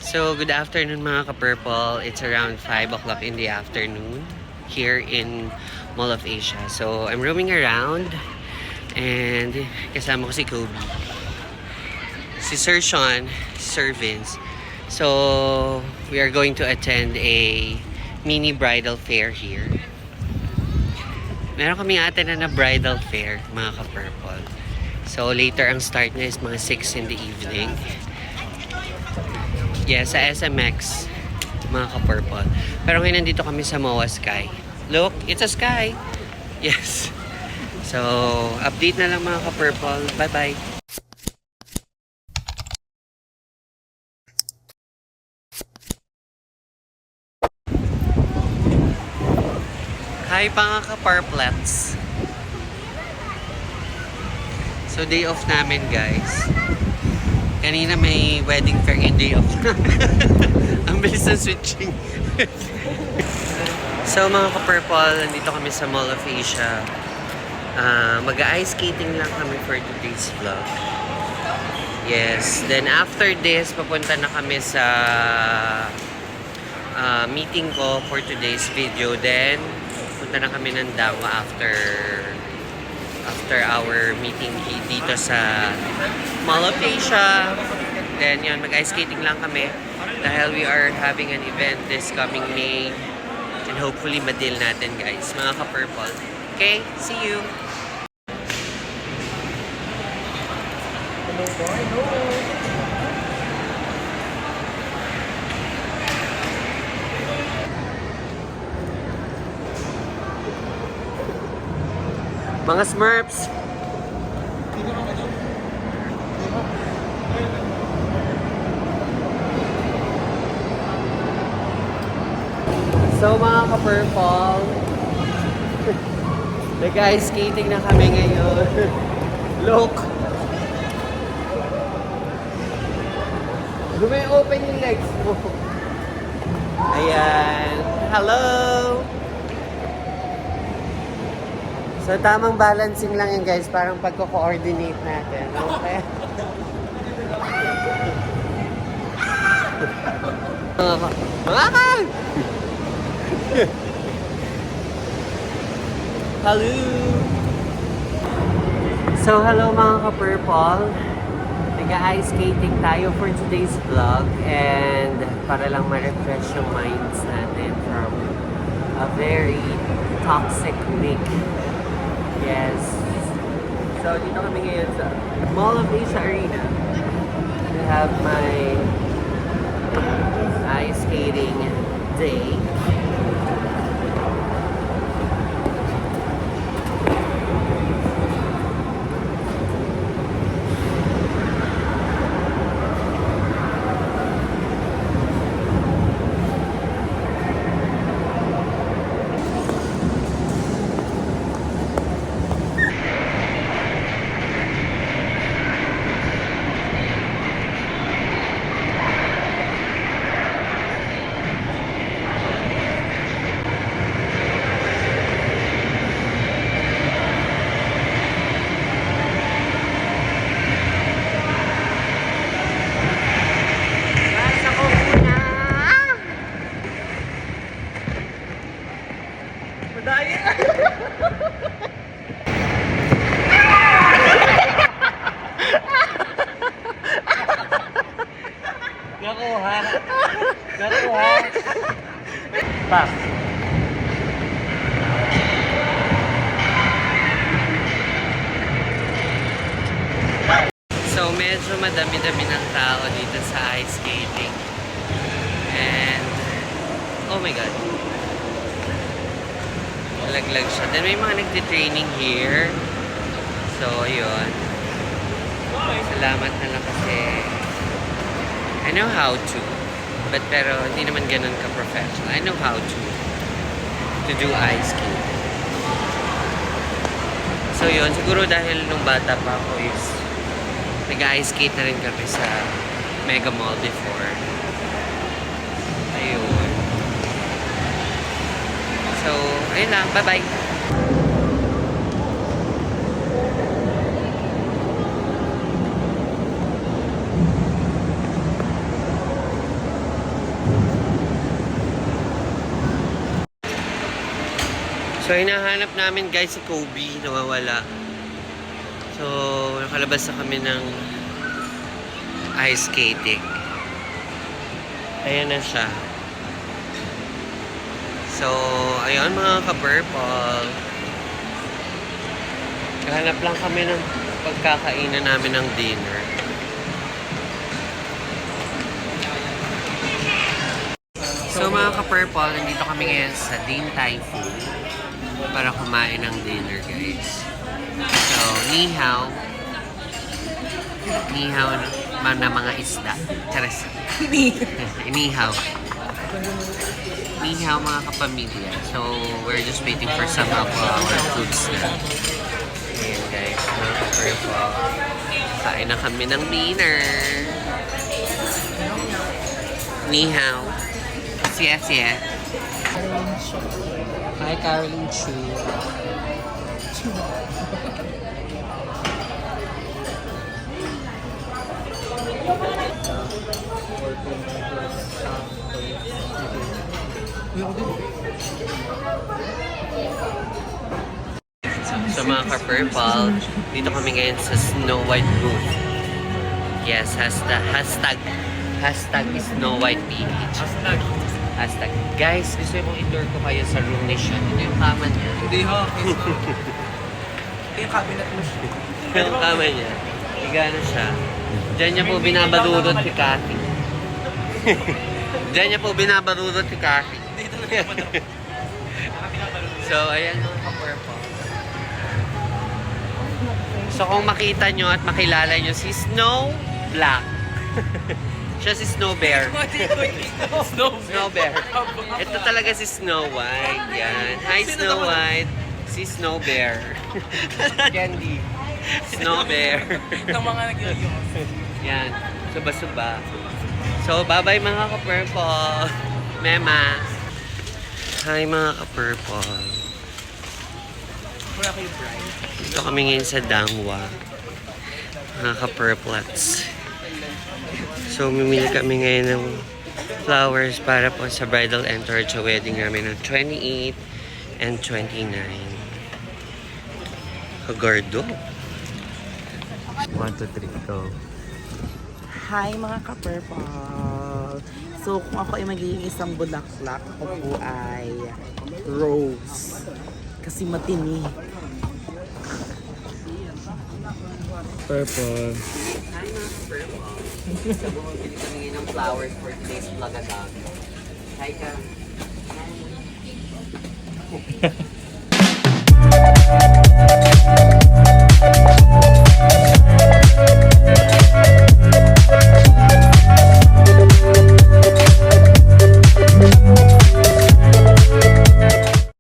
So, good afternoon mga ka-purple. It's around 5 o'clock in the afternoon here in Mall of Asia. So, I'm roaming around and kasama ko si Kobe, si Sir Sean, Sir Vince. So, we are going to attend a mini bridal fair here. Meron kaming attend na bridal fair mga ka-purple. So, later ang start na is mga 6 in the evening. Yes, sa SMX, mga ka-purple. Pero ngayon nandito kami sa MOA Sky. Look, it's a sky! Yes. So, update na lang mga ka-purple. Bye-bye! Hi mga ka-purplets! So, day off namin guys. Kanina may wedding fair and day off. Ang bilis na switching. So mga ka-purple, nandito kami sa Mall of Asia. Mag-ice skating lang kami for today's vlog. Yes, then after this, papunta na kami sa meeting ko for today's video. Then, punta na kami ng Dangwa after our meeting dito sa Mall of Asia. Then yun, mag-ice skating lang kami dahil we are having an event this coming May and hopefully ma-deal natin guys, mga ka-purple. Okay, see you! Mga Smurfs! So mga ka-purple, nag-ice skating na kami ngayon. Look! Open yung legs mo. Ayan. Hello! So tamang balancing lang yan guys, parang pagko-coordinate natin. Okay? Mga hello! So, hello mga ka-purple. Nag-ice skating tayo for today's vlog and para lang ma-refresh yung minds natin from a very toxic week. Yes. So, dito kami ngayon sa Mall of Asia Arena. I have my ice skating day. Nakuha. Pass. So, medyo madami-dami ng tao dito sa ice skating. And, oh my God. Laglag siya. Then, may mga nagtitraining here. So, yun. Salamat na lang kasi I know how to. But pero hindi naman ganun ka-professional. I know how to do ice skating. So yun, siguro dahil nung bata pa ako is nag-ice skate na rin kami sa Mega Mall before. Ayun. So, ayun lang. Bye-bye. So, hinahanap namin guys si Kobe, nawawala. So, nakalabas na kami ng ice skating. Ayan na siya. So, ayun mga ka-purple. Hanap lang kami ng pagkakainan namin ng dinner. So mga ka-purple, nandito kami ngayon sa Din Tai Fung para kumain ng dinner, guys. So, ni hao. Ni hao na mga isda. Charas. Ni hao. Ni hao mga kapamilya. So, we're just waiting for some of our foods na. Ayan guys, mga ka-purple. Kain na kami ng dinner. Ni hao. Yes, yes. Hi, Caroline Chu. So mga ka-purple, dito kami ngayon sa Snow White booth. Yes, hashtag is Snow White PH. Hashtag. Guys, gusto kong i-tour ko kayo sa room ni Sean. Ito yung kama niya. Hindi ho. Ito yung cabinet mo siya. Ito yung kama niya. Higa na siya. Diyan niya po binabalurot si Cathy. Diyan niya po binabalurot si Cathy. Dito na yung madaw. So, ayan mga ka-purple. So, kung makita nyo at makilala nyo si Snow Black. Siya si Snow Bear. Snow Bear. Ito talaga si Snow White. Yan. Hi, Snow White. Si Snow Bear. Candy. Snow Bear. Itong mga nagyoyo. Yan. Suba-suba. So, bye-bye mga ka-purple. Mema. Hi mga ka-purple. Wala kayo bright. Dito kami ngayon sa Dangwa. Mga ka-purplets. So, mimili kami ngayon ng flowers para po sa bridal entourage sa wedding namin ng 28 and 29. Kagardo. 1, 2, 3, go. Hi mga ka-purple! So kung ako ay magiging isang bulaklak, ako po ay rose. Kasi matini. Purple. Hi mga ka-purple. So, bumili kami ngayon ng flowers for today's vlog. Hi ka.